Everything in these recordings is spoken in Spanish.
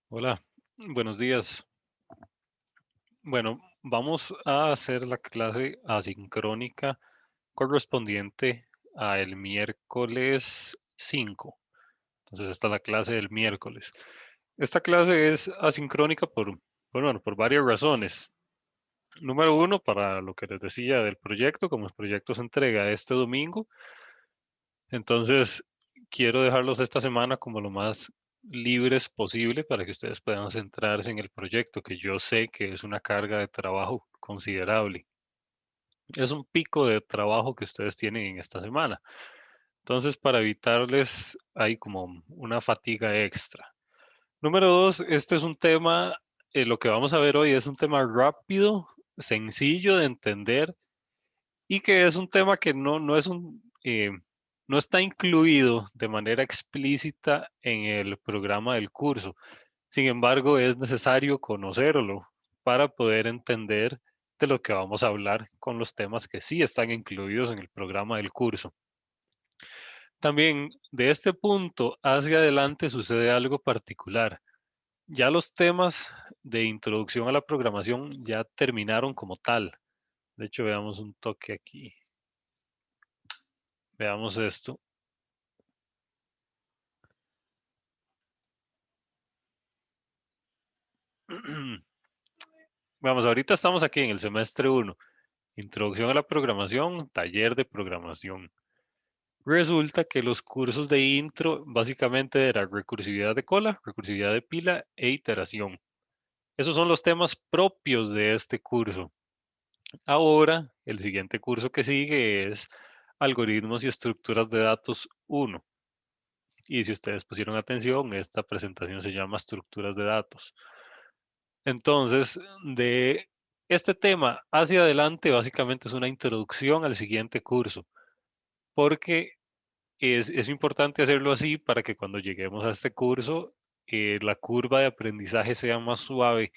Hola, buenos días. Bueno, vamos a hacer la clase asincrónica correspondiente al miércoles 5. Entonces, esta es la clase del miércoles. Esta clase es asincrónica por varias razones. Número uno, para lo que les decía del proyecto, como el proyecto se entrega este domingo, entonces quiero dejarlos esta semana como lo más libres posible para que ustedes puedan centrarse en el proyecto, que yo sé que es una carga de trabajo considerable. Es un pico de trabajo que ustedes tienen en esta semana. Entonces, para evitarles hay como una fatiga extra. Número dos, este es un tema, lo que vamos a ver hoy es un tema rápido, sencillo de entender y que es un tema que no es no está incluido de manera explícita en el programa del curso. Sin embargo, es necesario conocerlo para poder entender de lo que vamos a hablar con los temas que sí están incluidos en el programa del curso. También de este punto hacia adelante sucede algo particular. Ya los temas de introducción a la programación ya terminaron como tal. De hecho, veamos un toque aquí. Veamos esto. Vamos, ahorita estamos aquí en el semestre 1, Introducción a la programación, taller de programación. Resulta que los cursos de intro básicamente era recursividad de cola, recursividad de pila e iteración. Esos son los temas propios de este curso. Ahora, el siguiente curso que sigue es algoritmos y estructuras de datos 1. Y si ustedes pusieron atención, esta presentación se llama estructuras de datos. Entonces, de este tema hacia adelante, básicamente es una introducción al siguiente curso, porque es importante hacerlo así para que cuando lleguemos a este curso, la curva de aprendizaje sea más suave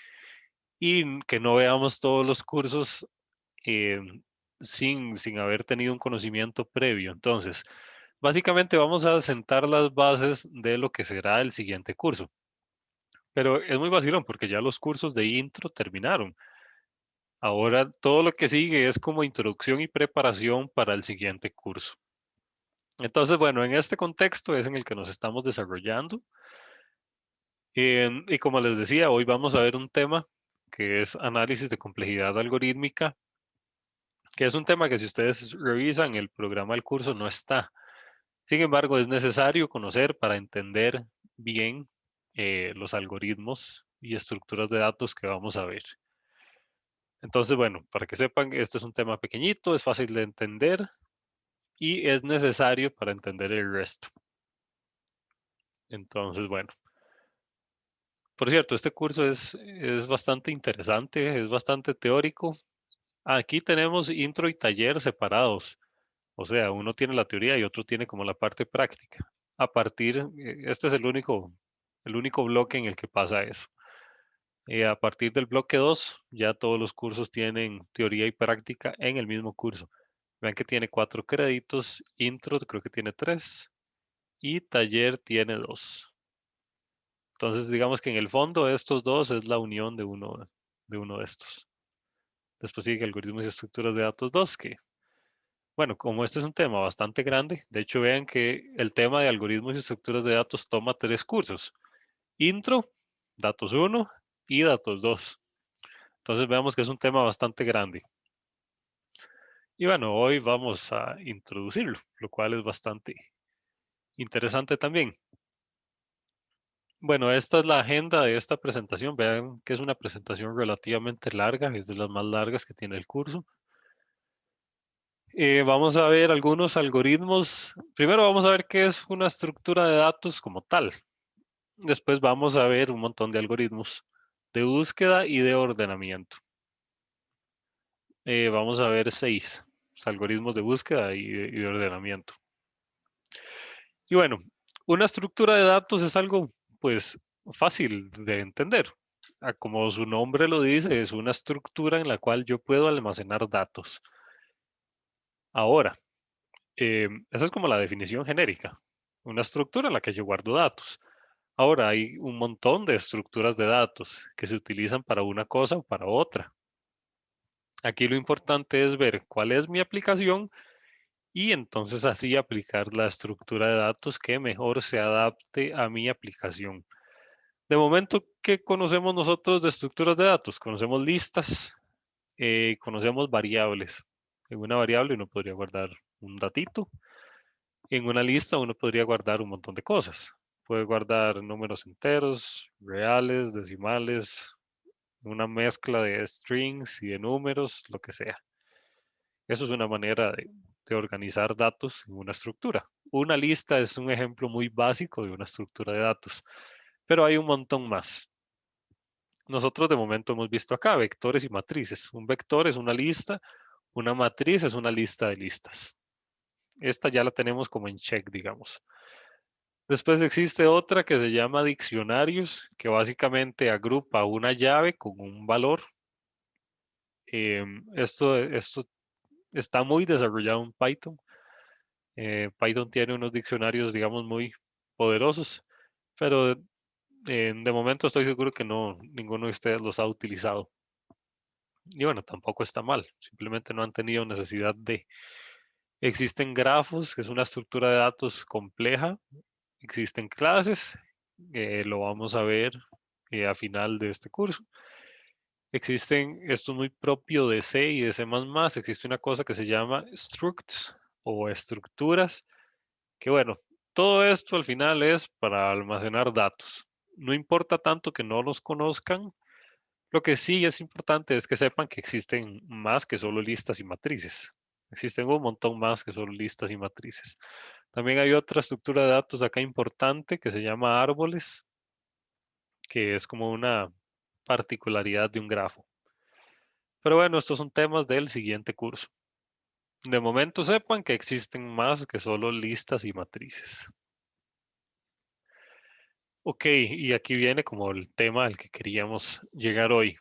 y que no veamos todos los cursos eh, sin haber tenido un conocimiento previo. Entonces, básicamente vamos a sentar las bases de lo que será el siguiente curso. Pero es muy vacilón porque ya los cursos de intro terminaron. Ahora todo lo que sigue es como introducción y preparación para el siguiente curso. Entonces, bueno, en este contexto es en el que nos estamos desarrollando. Y como les decía, hoy vamos a ver un tema que es análisis de complejidad algorítmica, que es un tema que si ustedes revisan el programa del curso no está. Sin embargo, es necesario conocer para entender bien los algoritmos y estructuras de datos que vamos a ver. Entonces, bueno, para que sepan, este es un tema pequeñito, es fácil de entender y es necesario para entender el resto. Entonces, bueno, por cierto, este curso es bastante interesante, es bastante teórico. Aquí tenemos intro y taller separados, o sea, uno tiene la teoría y otro tiene como la parte práctica. Este es el único bloque en el que pasa eso. A partir del bloque 2, ya todos los cursos tienen teoría y práctica en el mismo curso. Vean que tiene 4 créditos, intro creo que tiene 3 y taller tiene 2. Entonces, digamos que en el fondo estos dos es la unión de uno de estos. Después sigue algoritmos y estructuras de datos 2, que, bueno, como este es un tema bastante grande, de hecho vean que el tema de algoritmos y estructuras de datos toma 3 cursos. Intro, datos 1 y datos 2. Entonces veamos que es un tema bastante grande. Y bueno, hoy vamos a introducirlo, lo cual es bastante interesante también. Bueno, esta es la agenda de esta presentación. Vean que es una presentación relativamente larga, es de las más largas que tiene el curso. Vamos a ver algunos algoritmos. Primero vamos a ver qué es una estructura de datos como tal. Después vamos a ver un montón de algoritmos de búsqueda y de ordenamiento. Vamos a ver 6 algoritmos de búsqueda y de ordenamiento. Y bueno, una estructura de datos es algo, pues, fácil de entender. Como su nombre lo dice, es una estructura en la cual yo puedo almacenar datos. Ahora, esa es como la definición genérica, una estructura en la que yo guardo datos. Ahora hay un montón de estructuras de datos que se utilizan para una cosa o para otra. Aquí lo importante es ver cuál es mi aplicación y entonces así aplicar la estructura de datos que mejor se adapte a mi aplicación. De momento, ¿qué conocemos nosotros de estructuras de datos? Conocemos listas, conocemos variables. En una variable uno podría guardar un datito. En una lista uno podría guardar un montón de cosas. Puede guardar números enteros, reales, decimales, una mezcla de strings y de números, lo que sea. Eso es una manera de organizar datos en una estructura. Una lista es un ejemplo muy básico de una estructura de datos, pero hay un montón más. Nosotros de momento hemos visto acá vectores y matrices. Un vector es una lista, una matriz es una lista de listas. Esta ya la tenemos como en check, digamos. Después existe otra que se llama diccionarios, que básicamente agrupa una llave con un valor. Esto está muy desarrollado en Python. Python tiene unos diccionarios, digamos, muy poderosos, pero de momento estoy seguro que no, ninguno de ustedes los ha utilizado. Y bueno, tampoco está mal, simplemente no han tenido necesidad de. Existen grafos, que es una estructura de datos compleja. Existen clases, lo vamos a ver a final de este curso. Esto es muy propio de C y de C++, existe una cosa que se llama structs o estructuras, que bueno, todo esto al final es para almacenar datos. No importa tanto que no los conozcan, lo que sí es importante es que sepan que existen más que solo listas y matrices. Existen un montón más que solo listas y matrices. También hay otra estructura de datos acá importante que se llama árboles, que es como una particularidad de un grafo. Pero bueno, estos son temas del siguiente curso. De momento sepan que existen más que solo listas y matrices. Ok, y aquí viene como el tema al que queríamos llegar hoy.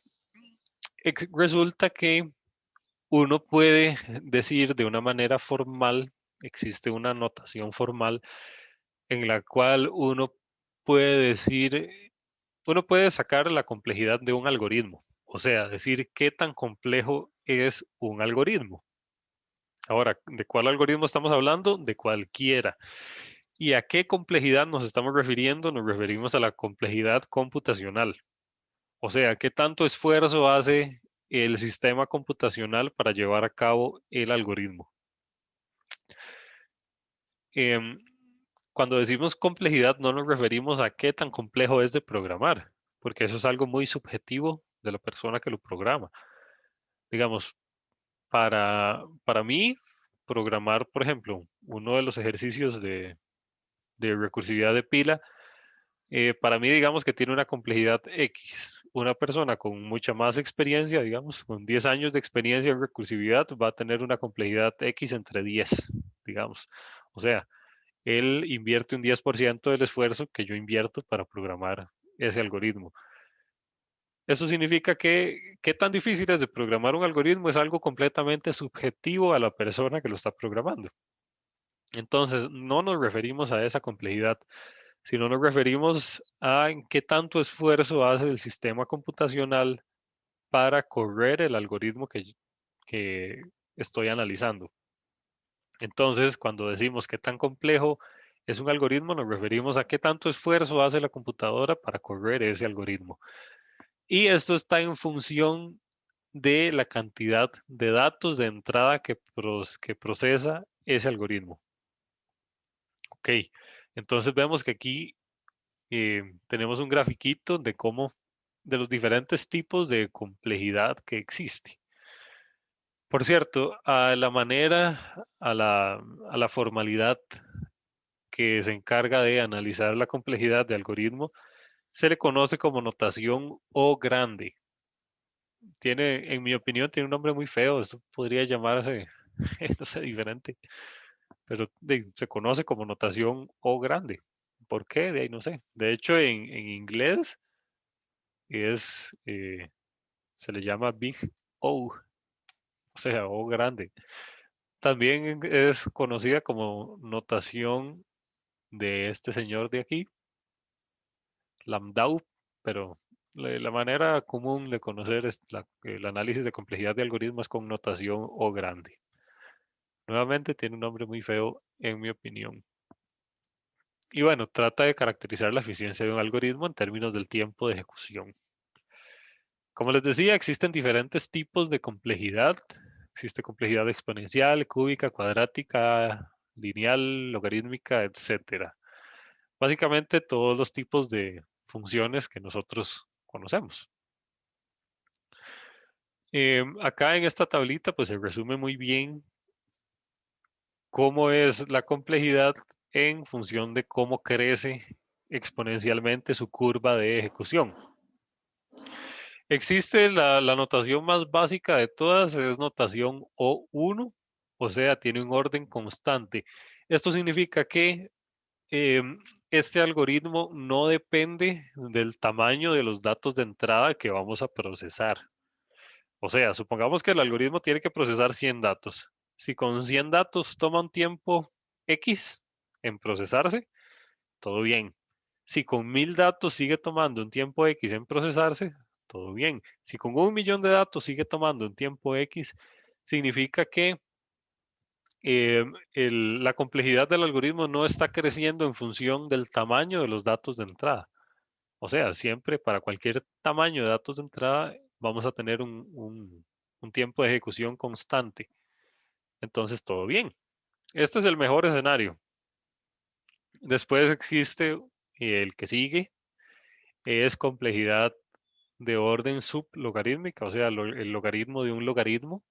Resulta que uno puede decir de una manera formal, existe una notación formal en la cual puede decir, uno puede sacar la complejidad de un algoritmo, o sea, decir qué tan complejo es un algoritmo. Ahora, ¿de cuál algoritmo estamos hablando? De cualquiera. ¿Y a qué complejidad nos estamos refiriendo? Nos referimos a la complejidad computacional. O sea, ¿qué tanto esfuerzo hace el sistema computacional para llevar a cabo el algoritmo? Em, Cuando decimos complejidad no nos referimos a qué tan complejo es de programar, porque eso es algo muy subjetivo de la persona que lo programa. Digamos, para mí, programar, por ejemplo, uno de los ejercicios de recursividad de pila, para mí, digamos que tiene una complejidad X. Una persona con mucha más experiencia, digamos, con 10 años de experiencia en recursividad, va a tener una complejidad X entre 10, digamos. O sea, él invierte un 10% del esfuerzo que yo invierto para programar ese algoritmo. Eso significa que qué tan difícil es de programar un algoritmo es algo completamente subjetivo a la persona que lo está programando. Entonces, no nos referimos a esa complejidad, sino nos referimos a en qué tanto esfuerzo hace el sistema computacional para correr el algoritmo que estoy analizando. Entonces, cuando decimos qué tan complejo es un algoritmo, nos referimos a qué tanto esfuerzo hace la computadora para correr ese algoritmo. Y esto está en función de la cantidad de datos de entrada que procesa ese algoritmo. Ok, entonces vemos que aquí tenemos un grafiquito de de los diferentes tipos de complejidad que existe. Por cierto, a la formalidad que se encarga de analizar la complejidad de algoritmo, se le conoce como notación O grande. En mi opinión, tiene un nombre muy feo. Esto podría llamarse, no sé, diferente, pero se conoce como notación O grande. ¿Por qué? De ahí no sé. De hecho, en inglés es, se le llama Big O, o sea, O grande. También es conocida como notación de este señor de aquí, lambda, pero la manera común de conocer el análisis de complejidad de algoritmos con notación O grande. Nuevamente tiene un nombre muy feo, en mi opinión. Y bueno, trata de caracterizar la eficiencia de un algoritmo en términos del tiempo de ejecución. Como les decía, existen diferentes tipos de complejidad. Existe complejidad exponencial, cúbica, cuadrática, lineal, logarítmica, etc. Básicamente todos los tipos de funciones que nosotros conocemos. Acá en esta tablita pues se resume muy bien cómo es la complejidad en función de cómo crece exponencialmente su curva de ejecución. Existe la notación más básica de todas, es notación O1, o sea, tiene un orden constante. Esto significa que este algoritmo no depende del tamaño de los datos de entrada que vamos a procesar. O sea, supongamos que el algoritmo tiene que procesar 100 datos. Si con 100 datos toma un tiempo X en procesarse, todo bien. Si con 1000 datos sigue tomando un tiempo X en procesarse, todo bien. Si con 1 millón de datos sigue tomando un tiempo X, significa que la complejidad del algoritmo no está creciendo en función del tamaño de los datos de entrada. O sea, siempre para cualquier tamaño de datos de entrada vamos a tener un tiempo de ejecución constante. Entonces, todo bien. Este es el mejor escenario. Después existe el que sigue, es complejidad de orden sublogarítmica, o sea, el logaritmo de un logaritmo,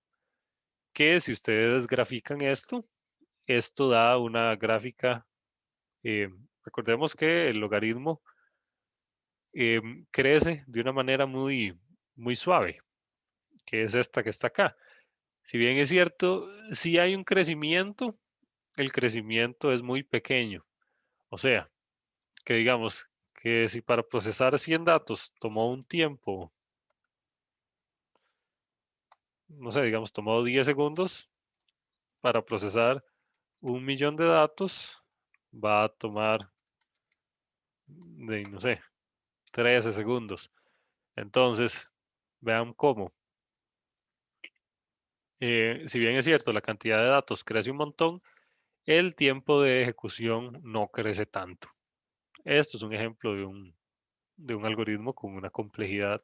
que si ustedes grafican esto da una gráfica. Recordemos que el logaritmo crece de una manera muy suave, que es esta que está acá. Si bien es cierto, si hay un crecimiento, el crecimiento es muy pequeño. O sea, que digamos que si para procesar 100 datos tomó un tiempo, no sé, digamos, tomó 10 segundos, para procesar 1 millón de datos, va a tomar, no sé, 13 segundos. Entonces, vean cómo. Si bien es cierto, la cantidad de datos crece un montón, el tiempo de ejecución no crece tanto. Esto es un ejemplo de un algoritmo con una complejidad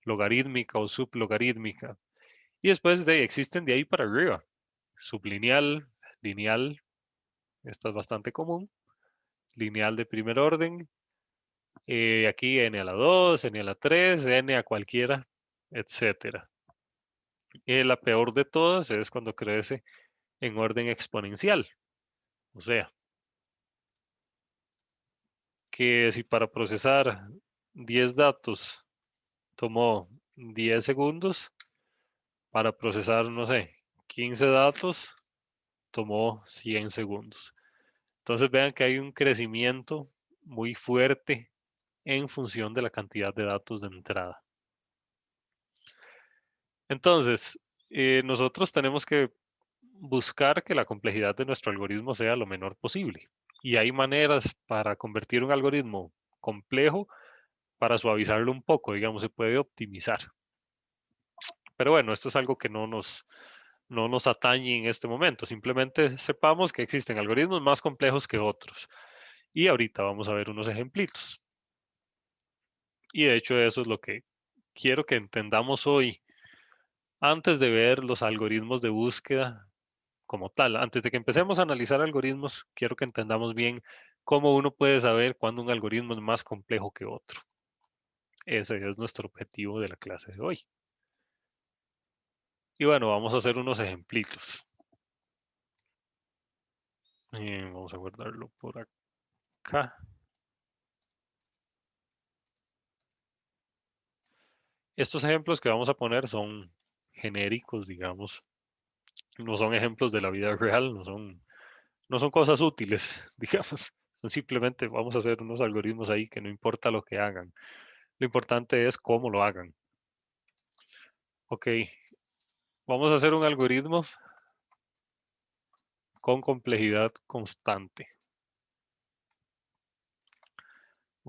logarítmica o sublogarítmica. Y después existen de ahí para arriba. Sublineal, lineal, esta es bastante común. Lineal de primer orden. Aquí n a la 2, n a la 3, n a cualquiera, etcétera. La peor de todas es cuando crece en orden exponencial. O sea, que si para procesar 10 datos tomó 10 segundos, para procesar, no sé, 15 datos tomó 100 segundos. Entonces vean que hay un crecimiento muy fuerte en función de la cantidad de datos de entrada. Entonces, nosotros tenemos que buscar que la complejidad de nuestro algoritmo sea lo menor posible. Y hay maneras para convertir un algoritmo complejo para suavizarlo un poco, digamos, se puede optimizar. Pero bueno, esto es algo que no nos atañe en este momento. Simplemente sepamos que existen algoritmos más complejos que otros. Y ahorita vamos a ver unos ejemplitos. Y de hecho eso es lo que quiero que entendamos hoy, antes de ver los algoritmos de búsqueda como tal. Antes de que empecemos a analizar algoritmos, quiero que entendamos bien cómo uno puede saber cuándo un algoritmo es más complejo que otro. Ese es nuestro objetivo de la clase de hoy. Y bueno, vamos a hacer unos ejemplitos. Vamos a guardarlo por acá. Estos ejemplos que vamos a poner son genéricos, digamos. No son ejemplos de la vida real, no son cosas útiles, digamos. Son simplemente vamos a hacer unos algoritmos ahí que no importa lo que hagan. Lo importante es cómo lo hagan. Ok, vamos a hacer un algoritmo con complejidad constante.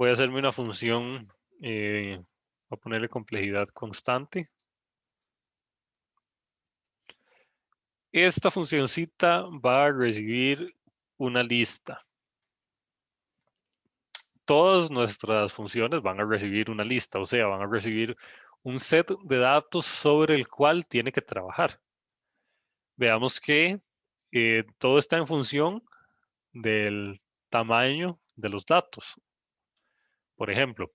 Voy a hacerme una función, voy a ponerle complejidad constante. Esta funcioncita va a recibir una lista. Todas nuestras funciones van a recibir una lista, o sea, van a recibir un set de datos sobre el cual tiene que trabajar. Veamos que todo está en función del tamaño de los datos. Por ejemplo,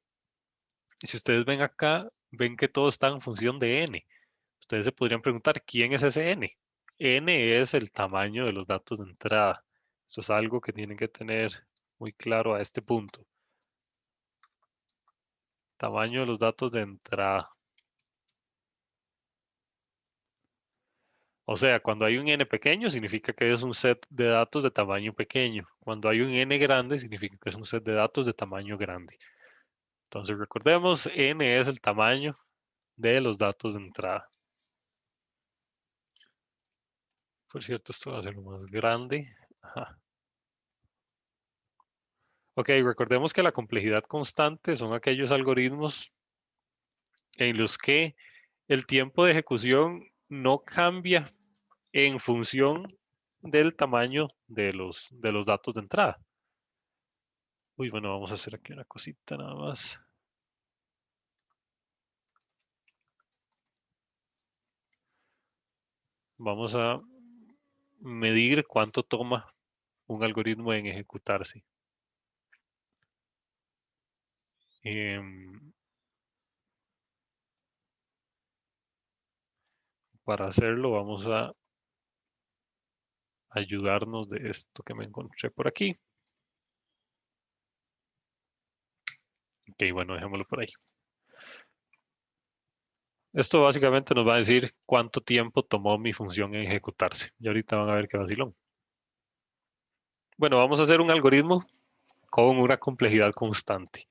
si ustedes ven acá, ven que todo está en función de n. Ustedes se podrían preguntar, ¿quién es ese n? N es el tamaño de los datos de entrada. Esto es algo que tienen que tener muy claro a este punto. Tamaño de los datos de entrada. O sea, cuando hay un n pequeño, significa que es un set de datos de tamaño pequeño. Cuando hay un n grande, significa que es un set de datos de tamaño grande. Entonces, recordemos, n es el tamaño de los datos de entrada. Por cierto, esto va a ser lo más grande. Ajá. Ok, recordemos que la complejidad constante son aquellos algoritmos en los que el tiempo de ejecución no cambia en función del tamaño de los datos de entrada. Uy, bueno, vamos a hacer aquí una cosita nada más. Vamos a medir cuánto toma un algoritmo en ejecutarse. Em, para hacerlo vamos a ayudarnos de esto que me encontré por aquí. Ok, bueno, dejémoslo por ahí. Esto básicamente nos va a decir cuánto tiempo tomó mi función en ejecutarse. Y ahorita van a ver qué vacilón. Bueno, vamos a hacer un algoritmo con una complejidad constante.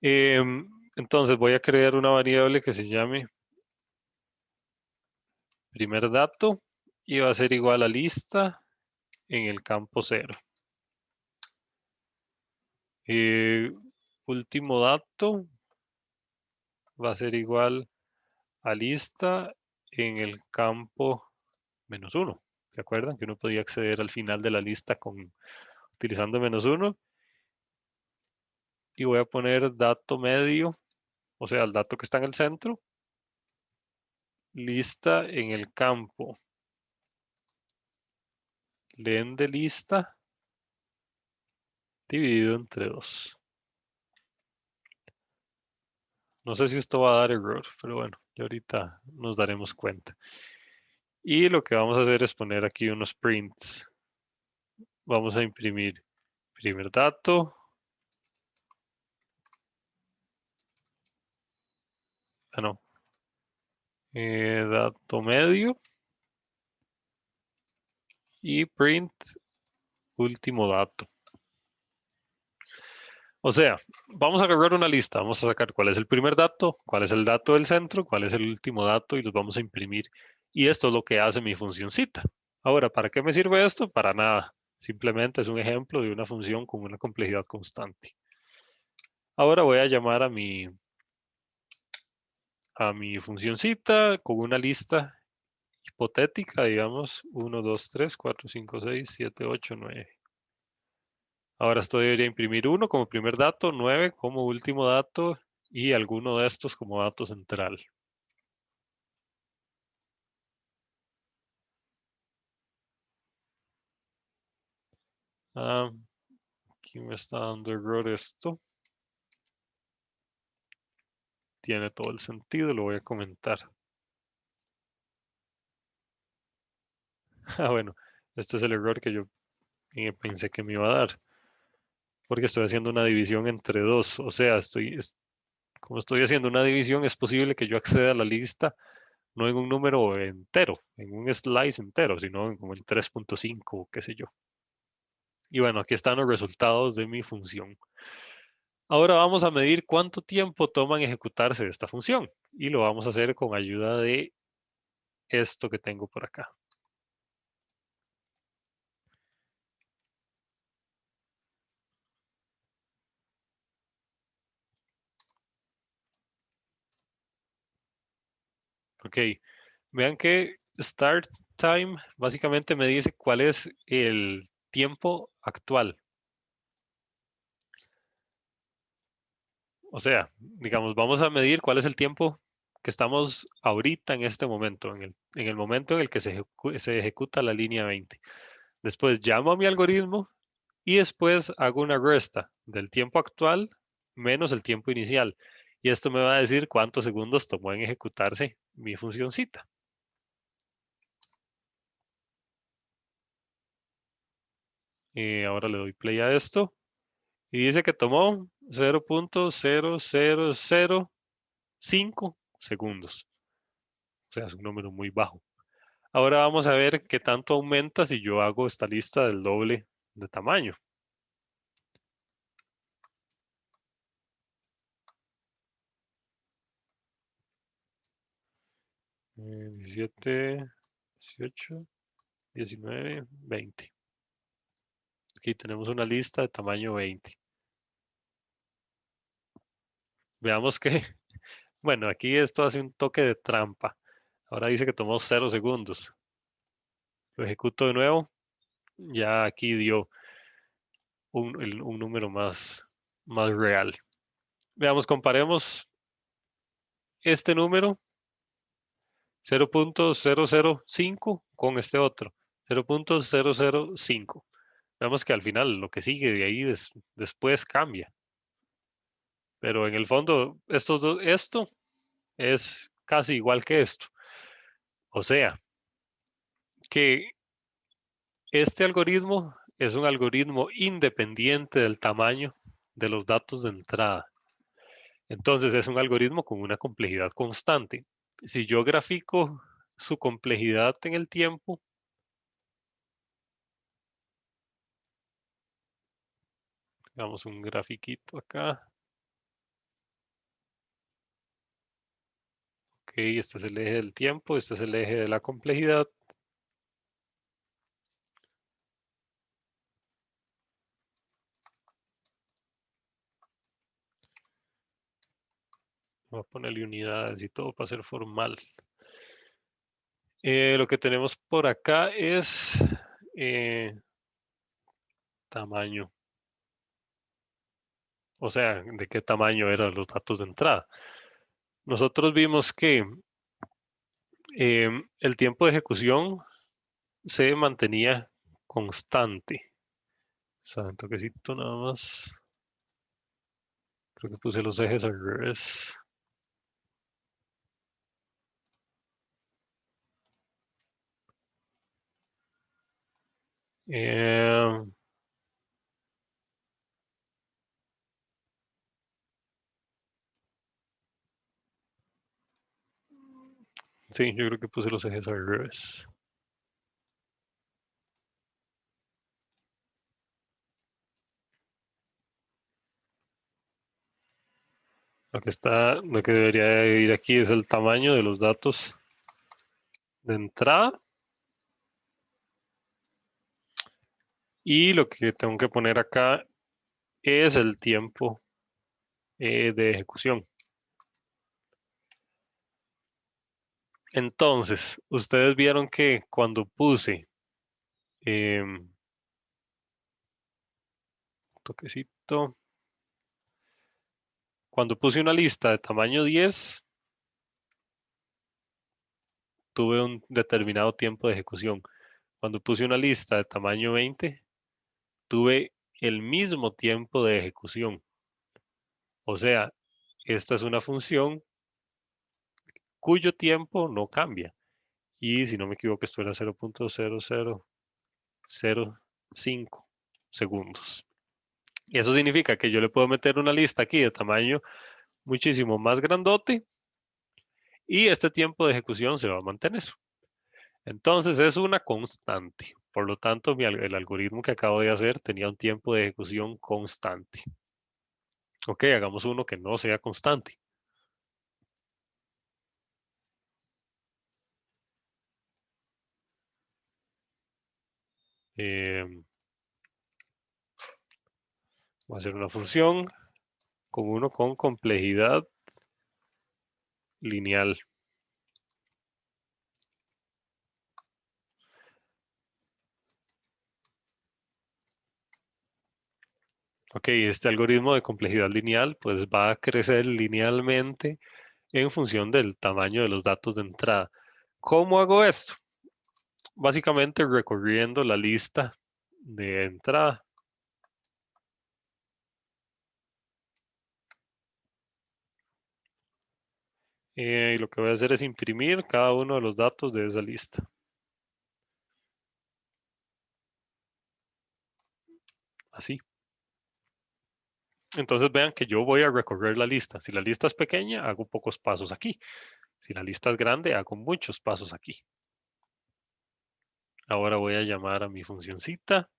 Entonces voy a crear una variable que se llame primer dato y va a ser igual a lista en el campo 0. Último dato va a ser igual a lista en el campo -1. ¿Se acuerdan que uno podía acceder al final de la lista utilizando -1? Y voy a poner dato medio, o sea, el dato que está en el centro, lista en el campo len de lista dividido entre 2. No sé si esto va a dar error, pero bueno, ya ahorita nos daremos cuenta. Y lo que vamos a hacer es poner aquí unos prints. Vamos a imprimir primer dato. Ah, no. Dato medio. Y print último dato. O sea, vamos a agarrar una lista, vamos a sacar cuál es el primer dato, cuál es el dato del centro, cuál es el último dato y los vamos a imprimir. Y esto es lo que hace mi funcioncita. Ahora, ¿para qué me sirve esto? Para nada. Simplemente es un ejemplo de una función con una complejidad constante. Ahora voy a llamar a mi funcioncita con una lista hipotética, digamos, 1, 2, 3, 4, 5, 6, 7, 8, 9. Ahora esto debería imprimir 1 como primer dato, 9 como último dato y alguno de estos como dato central. Ah, aquí me está dando error esto. Tiene todo el sentido, lo voy a comentar. Ah, bueno, este es el error que yo pensé que me iba a dar. Porque estoy haciendo una división entre 2. O sea, como estoy haciendo una división, es posible que yo acceda a la lista no en un número entero, en un slice entero, sino como en 3.5, qué sé yo. Y bueno, aquí están los resultados de mi función. Ahora vamos a medir cuánto tiempo toma en ejecutarse esta función. Y lo vamos a hacer con ayuda de esto que tengo por acá. Ok, vean que start time básicamente me dice cuál es el tiempo actual. O sea, digamos, vamos a medir cuál es el tiempo que estamos ahorita en este momento, en el momento en el que se ejecuta la línea 20. Después llamo a mi algoritmo y después hago una resta del tiempo actual menos el tiempo inicial. Y esto me va a decir cuántos segundos tomó en ejecutarse mi funcioncita. Ahora le doy play a esto y dice que tomó 0.0005 segundos. O sea, es un número muy bajo. Ahora vamos a ver qué tanto aumenta si yo hago esta lista del doble de tamaño. 17, 18, 19, 20. Aquí tenemos una lista de tamaño 20. Veamos que, bueno, aquí esto hace un toque de trampa. Ahora dice que tomó 0 segundos. Lo ejecuto de nuevo. Ya aquí dio un número más real. Veamos, comparemos este número 0.005 con este otro 0.005. Vemos que al final lo que sigue de ahí después cambia. Pero en el fondo, esto es casi igual que esto. O sea, que este algoritmo es un algoritmo independiente del tamaño de los datos de entrada. Entonces es un algoritmo con una complejidad constante. Si yo grafico su complejidad en el tiempo, hagamos un grafiquito acá. Ok, este es el eje del tiempo, este es el eje de la complejidad. Voy a ponerle unidades y todo para ser formal. Lo que tenemos por acá es tamaño. O sea, de qué tamaño eran los datos de entrada. Nosotros vimos que el tiempo de ejecución se mantenía constante. O sea, un toquecito nada más. Creo que puse los ejes al revés. Eh, sí, yo creo que puse los ejes al revés. Lo que debería ir aquí es el tamaño de los datos de entrada. Y lo que tengo que poner acá es el tiempo de ejecución. Entonces, ustedes vieron que cuando puse toquecito, cuando puse una lista de tamaño 10, tuve un determinado tiempo de ejecución. Cuando puse una lista de tamaño 20, tuve el mismo tiempo de ejecución. O sea, esta es una función cuyo tiempo no cambia. Y si no me equivoco, esto era 0.0005 segundos. Y eso significa que yo le puedo meter una lista aquí de tamaño muchísimo más grandote y este tiempo de ejecución se va a mantener. Entonces es una constante. Por lo tanto, el algoritmo que acabo de hacer tenía un tiempo de ejecución constante. Ok, hagamos uno que no sea constante. Voy a hacer una función con uno con complejidad lineal. Ok, este algoritmo de complejidad lineal pues va a crecer linealmente en función del tamaño de los datos de entrada. ¿Cómo hago esto? Básicamente recorriendo la lista de entrada. Y lo que voy a hacer es imprimir cada uno de los datos de esa lista. Así. Entonces vean que yo voy a recorrer la lista. Si la lista es pequeña, hago pocos pasos aquí. Si la lista es grande, hago muchos pasos aquí. Ahora voy a llamar a mi funcioncita.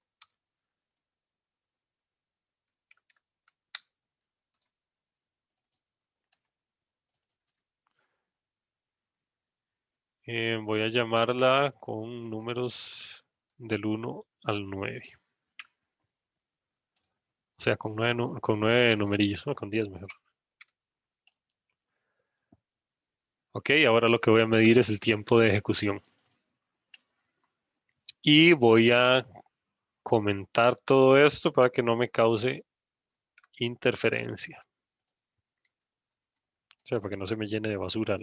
Voy a llamarla con números del 1 al 9. O sea, con 9 numerillos, no, con 10 mejor. Ok, ahora lo que voy a medir es el tiempo de ejecución. Y voy a comentar todo esto para que no me cause interferencia. O sea, para que no se me llene de basura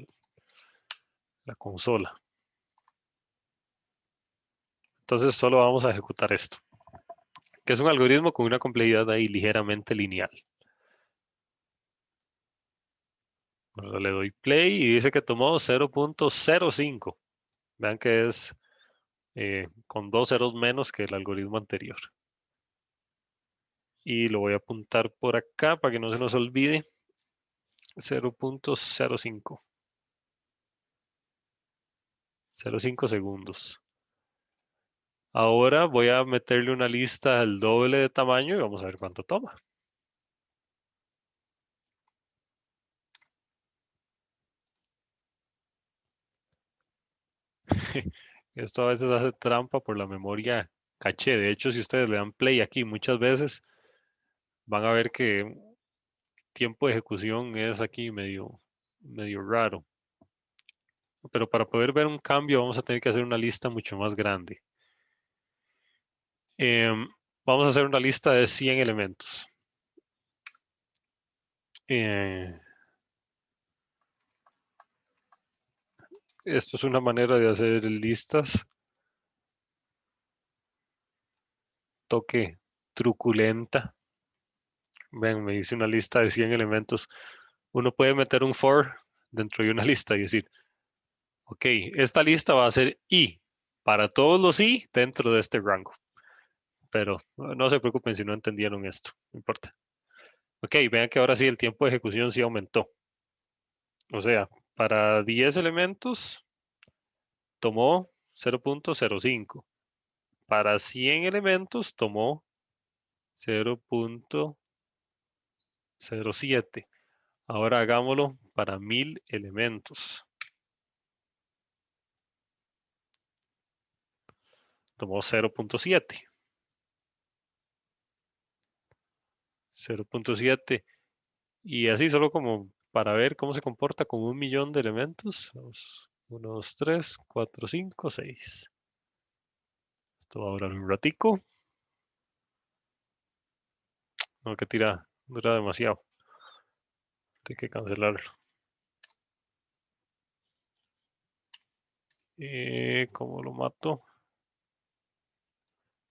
la consola. Entonces solo vamos a ejecutar esto, que es un algoritmo con una complejidad ahí ligeramente lineal. Ahora le doy play y dice que tomó 0.05. Vean que es con 2 ceros menos que el algoritmo anterior. Y lo voy a apuntar por acá para que no se nos olvide. 0.05. 0.5 segundos. Ahora voy a meterle una lista al doble de tamaño y vamos a ver cuánto toma. Esto a veces hace trampa por la memoria caché. De hecho, si ustedes le dan play aquí muchas veces, van a ver que tiempo de ejecución es aquí medio raro. Pero para poder ver un cambio vamos a tener que hacer una lista mucho más grande. Em, Vamos a hacer una lista de 100 elementos. Eh, Esto es una manera de hacer listas. Toque truculenta. Ven, me dice una lista de 100 elementos. Uno puede meter un for dentro de una lista y decir, ok, esta lista va a ser i para todos los i dentro de este rango. Pero no se preocupen si no entendieron esto, no importa. Ok, vean que ahora sí el tiempo de ejecución sí aumentó. O sea, para 10 elementos tomó 0.05. Para 100 elementos tomó 0.07. Ahora hagámoslo para 1000 elementos. Tomó 0.7. 0.7. Y así solo como para ver cómo se comporta con 1 millón de elementos. 1, 2, 3, 4, 5, 6. Esto va a durar un ratico. No, que dura demasiado. Hay que cancelarlo. ¿Cómo lo mato?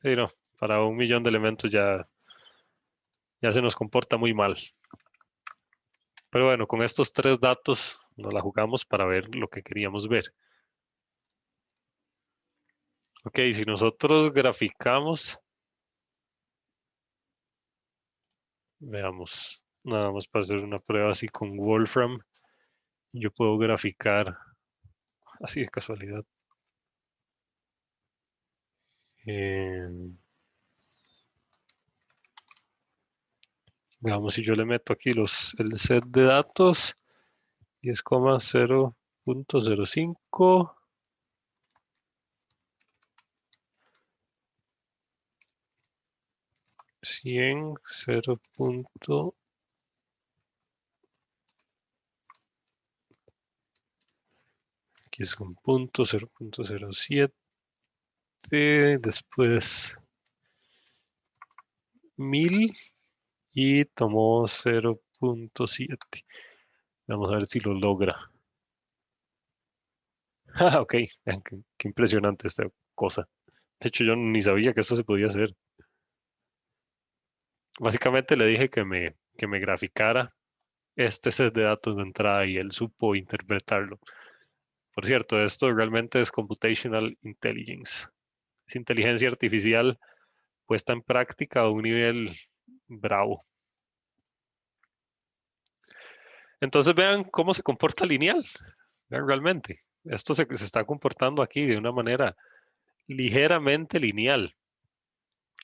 Sí, no, para 1 millón de elementos ya se nos comporta muy mal. Pero bueno, con estos tres datos nos la jugamos para ver lo que queríamos ver. Ok, si nosotros graficamos, veamos, nada más para hacer una prueba así con Wolfram, yo puedo graficar así de casualidad. Eh, Veamos si yo le meto aquí el set de datos, 10,0.05. 100, 0. Aquí es un punto, 0.07. Después 1000. y tomó 0.7. Vamos a ver si lo logra. Ah, ok, vean qué impresionante esta cosa. De hecho, yo ni sabía que esto se podía hacer. Básicamente le dije que me graficara este set de datos de entrada y él supo interpretarlo. Por cierto, esto realmente es Computational Intelligence. Es inteligencia artificial puesta en práctica a un nivel bravo. Entonces vean cómo se comporta lineal. Vean realmente. Esto se está comportando aquí de una manera ligeramente lineal.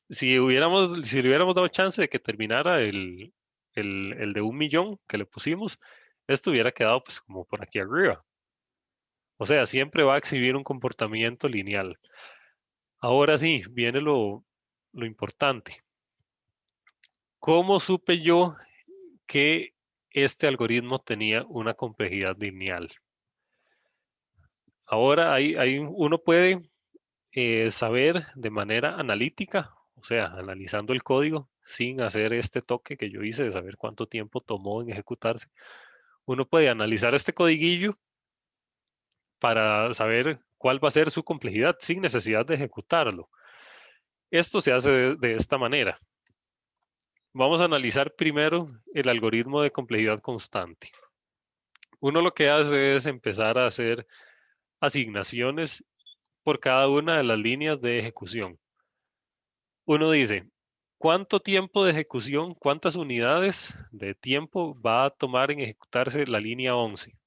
Si le hubiéramos dado chance de que terminara el de 1 millón que le pusimos, esto hubiera quedado pues como por aquí arriba. O sea, siempre va a exhibir un comportamiento lineal. Ahora sí, viene lo importante. ¿Cómo supe yo que este algoritmo tenía una complejidad lineal? Ahora uno puede saber de manera analítica, o sea, analizando el código sin hacer este toque que yo hice de saber cuánto tiempo tomó en ejecutarse. Uno puede analizar este codiguillo para saber cuál va a ser su complejidad sin necesidad de ejecutarlo. Esto se hace de esta manera. Vamos a analizar primero el algoritmo de complejidad constante. Uno lo que hace es empezar a hacer asignaciones por cada una de las líneas de ejecución. Uno dice, ¿cuánto tiempo de ejecución, cuántas unidades de tiempo va a tomar en ejecutarse la línea 11?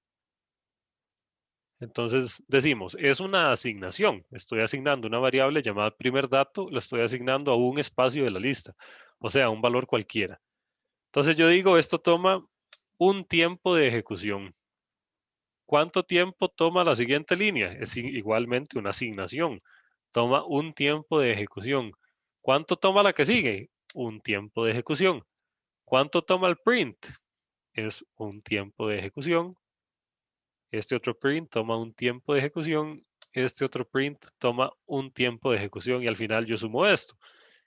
Entonces decimos, es una asignación. Estoy asignando una variable llamada primer dato, lo estoy asignando a un espacio de la lista, o sea, un valor cualquiera. Entonces yo digo, esto toma un tiempo de ejecución. ¿Cuánto tiempo toma la siguiente línea? Es igualmente una asignación. Toma un tiempo de ejecución. ¿Cuánto toma la que sigue? Un tiempo de ejecución. ¿Cuánto toma el print? Es un tiempo de ejecución. Este otro print toma un tiempo de ejecución. Este otro print toma un tiempo de ejecución. Y al final yo sumo esto,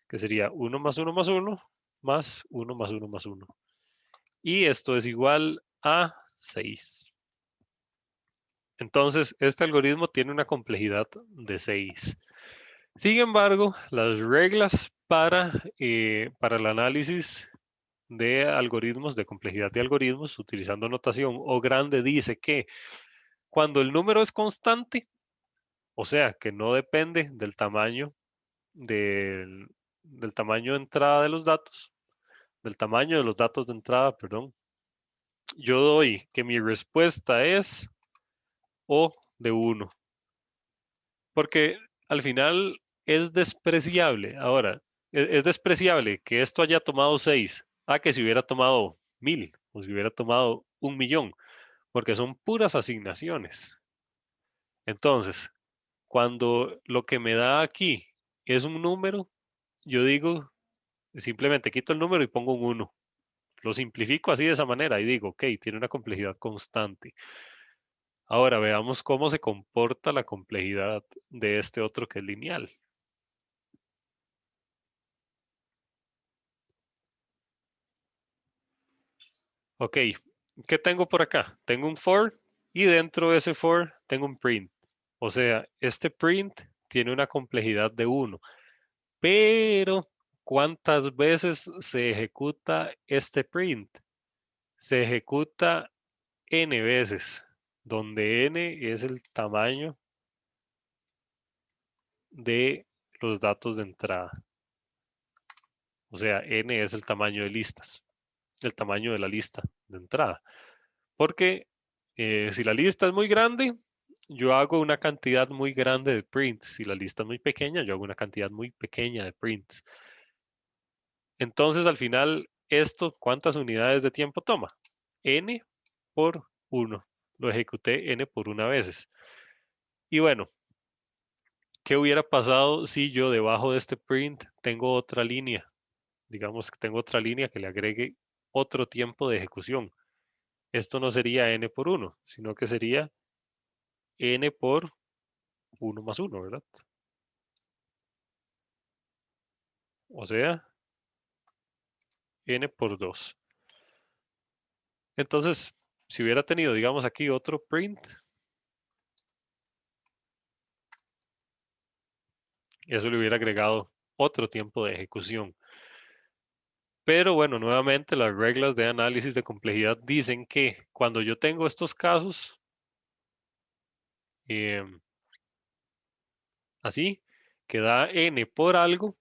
que sería 1 más 1 más 1 más 1 más 1 más 1. Y esto es igual a 6. Entonces, este algoritmo tiene una complejidad de 6. Sin embargo, las reglas para el análisis de algoritmos, de complejidad de algoritmos, utilizando notación O grande, dice que cuando el número es constante, o sea, que no depende del, del tamaño de entrada de los datos, del tamaño de los datos de entrada, perdón, yo doy que mi respuesta es O de 1, porque al final es despreciable. Ahora, es despreciable que esto haya tomado 6 a que si hubiera tomado 1000 o si hubiera tomado 1 millón, porque son puras asignaciones. Entonces, cuando lo que me da aquí es un número, yo digo, simplemente quito el número y pongo un 1. Lo simplifico así de esa manera y digo, ok, tiene una complejidad constante. Ahora veamos cómo se comporta la complejidad de este otro que es lineal. Ok, ¿qué tengo por acá? Tengo un for y dentro de ese for tengo un print. O sea, este print tiene una complejidad de 1. Pero, ¿cuántas veces se ejecuta este print? Se ejecuta n veces, donde n es el tamaño de los datos de entrada. O sea, n es el tamaño de listas, el tamaño de la lista de entrada. Porque si la lista es muy grande, yo hago una cantidad muy grande de prints. Si la lista es muy pequeña, yo hago una cantidad muy pequeña de prints. Entonces, al final, esto, ¿cuántas unidades de tiempo toma? N por 1. Lo ejecuté N por una veces. Y bueno, ¿qué hubiera pasado si yo debajo de este print tengo otra línea? Digamos que tengo otra línea que le agregue otro tiempo de ejecución. Esto no sería N por 1, sino que sería N por 1 más 1, ¿verdad? O sea, n por 2. Entonces, si hubiera tenido, digamos, aquí otro print, eso le hubiera agregado otro tiempo de ejecución. Pero bueno, nuevamente las reglas de análisis de complejidad dicen que cuando yo tengo estos casos, así, que da n por algo,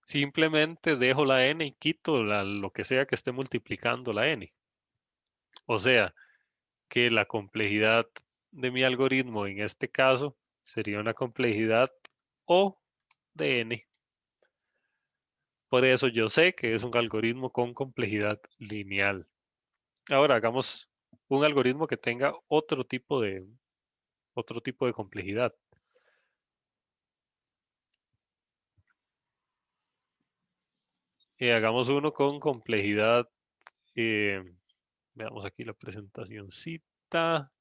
simplemente dejo la n y quito lo que sea que esté multiplicando la n. O sea, que la complejidad de mi algoritmo en este caso sería una complejidad O de n. Por eso yo sé que es un algoritmo con complejidad lineal. Ahora hagamos un algoritmo que tenga otro tipo de complejidad. Hagamos uno con complejidad, veamos aquí la presentacioncita,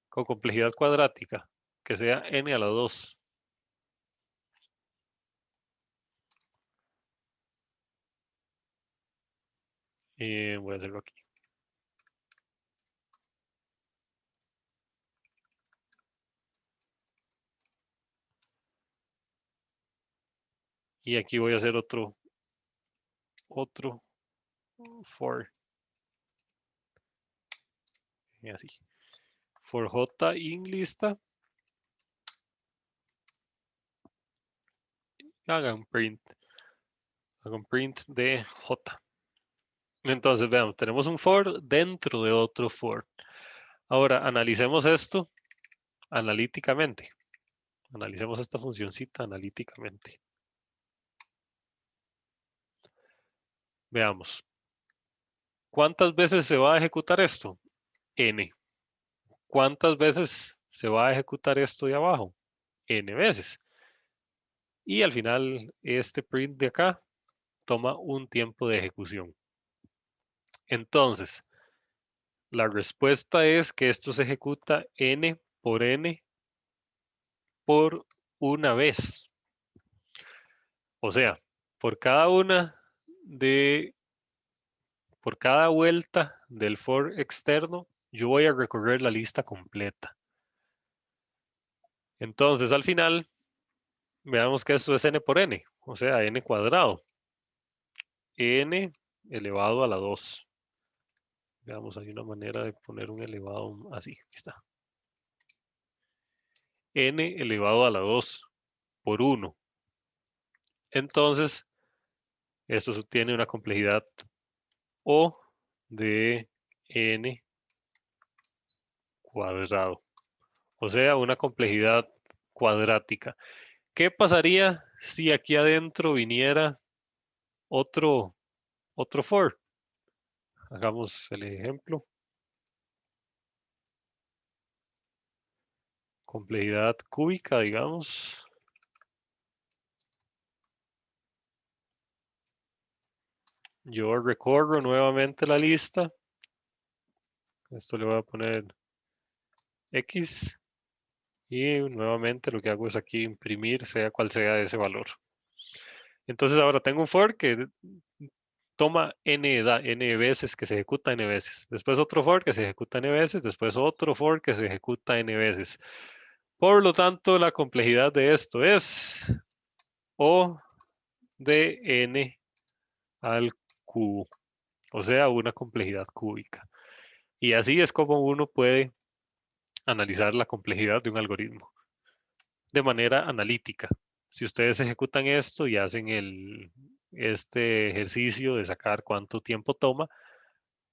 con complejidad cuadrática, que sea n a la 2. Voy a hacerlo aquí. Y aquí voy a hacer otro for, y así. For j in lista, hagan print de j. Entonces, veamos, tenemos un for dentro de otro for. Ahora, analicemos esto analíticamente. Analicemos esta funcioncita analíticamente. Veamos. ¿Cuántas veces se va a ejecutar esto? N. ¿Cuántas veces se va a ejecutar esto de abajo? N veces. Y al final, este print de acá toma un tiempo de ejecución. Entonces, la respuesta es que esto se ejecuta n por una vez. O sea, por cada por cada vuelta del for externo, yo voy a recorrer la lista completa. Entonces, al final, veamos que esto es n por n, o sea, n cuadrado. N elevado a la 2. Veamos, hay una manera de poner un elevado así. Aquí está. N elevado a la 2 por 1. Entonces, esto tiene una complejidad O de n cuadrado. O sea, una complejidad cuadrática. ¿Qué pasaría si aquí adentro viniera otro for? Hagamos el ejemplo. Complejidad cúbica, digamos. Yo recorro nuevamente la lista. Esto le voy a poner X. Y nuevamente lo que hago es aquí imprimir, sea cual sea ese valor. Entonces ahora tengo un for que toma n veces, que se ejecuta n veces. Después otro for que se ejecuta n veces. Después otro for que se ejecuta n veces. Por lo tanto, la complejidad de esto es O de n al cubo. O sea, una complejidad cúbica. Y así es como uno puede analizar la complejidad de un algoritmo de manera analítica. Si ustedes ejecutan esto y hacen este ejercicio de sacar cuánto tiempo toma,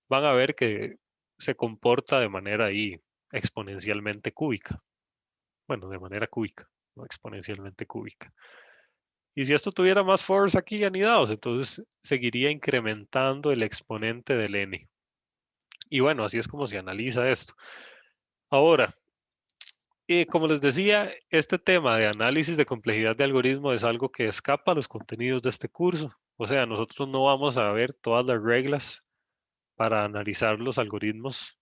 van a ver que se comporta de manera ahí exponencialmente cúbica. Bueno, de manera cúbica, no exponencialmente cúbica. Y si esto tuviera más fors aquí anidados, entonces seguiría incrementando el exponente del n. Y bueno, así es como se analiza esto. Ahora, como les decía, este tema de análisis de complejidad de algoritmo es algo que escapa a los contenidos de este curso. O sea, nosotros no vamos a ver todas las reglas para analizar los algoritmos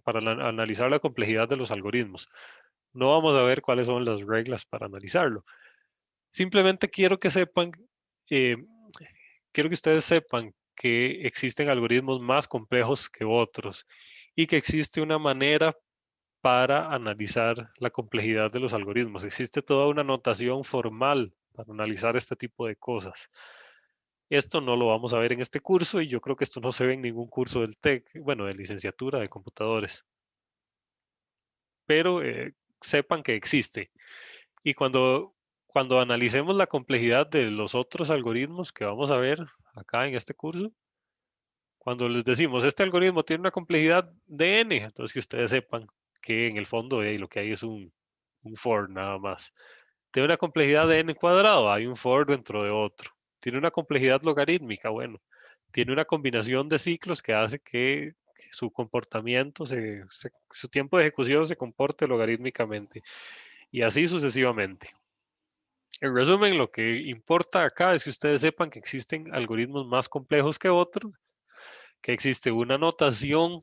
para analizar la complejidad de los algoritmos. No vamos a ver cuáles son las reglas para analizarlo. Simplemente quiero que sepan eh, quiero que ustedes sepan que existen algoritmos más complejos que otros y que existe una manera para analizar la complejidad de los algoritmos. Existe toda una notación formal para analizar este tipo de cosas. Esto no lo vamos a ver en este curso y yo creo que esto no se ve en ningún curso del TEC, bueno, de licenciatura de computadores, pero sepan que existe. Y cuando analicemos la complejidad de los otros algoritmos que vamos a ver acá en este curso, cuando les decimos, este algoritmo tiene una complejidad de n, entonces que ustedes sepan que en el fondo lo que hay es un for nada más. Tiene una complejidad de n cuadrado, hay un for dentro de otro. Tiene una complejidad logarítmica, bueno, tiene una combinación de ciclos que hace que su comportamiento, su tiempo de ejecución se comporte logarítmicamente y así sucesivamente. En resumen, lo que importa acá es que ustedes sepan que existen algoritmos más complejos que otros, que existe una notación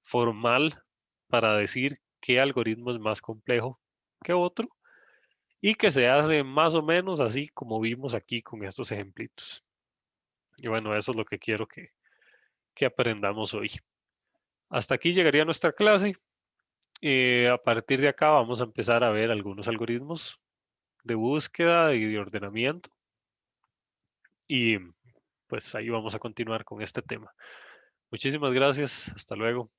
formal para decir qué algoritmo es más complejo que otro y que se hace más o menos así como vimos aquí con estos ejemplitos. Y bueno, eso es lo que quiero que aprendamos hoy. Hasta aquí llegaría nuestra clase. A partir de acá vamos a empezar a ver algunos algoritmos de búsqueda y de ordenamiento. Y pues ahí vamos a continuar con este tema. Muchísimas gracias. Hasta luego.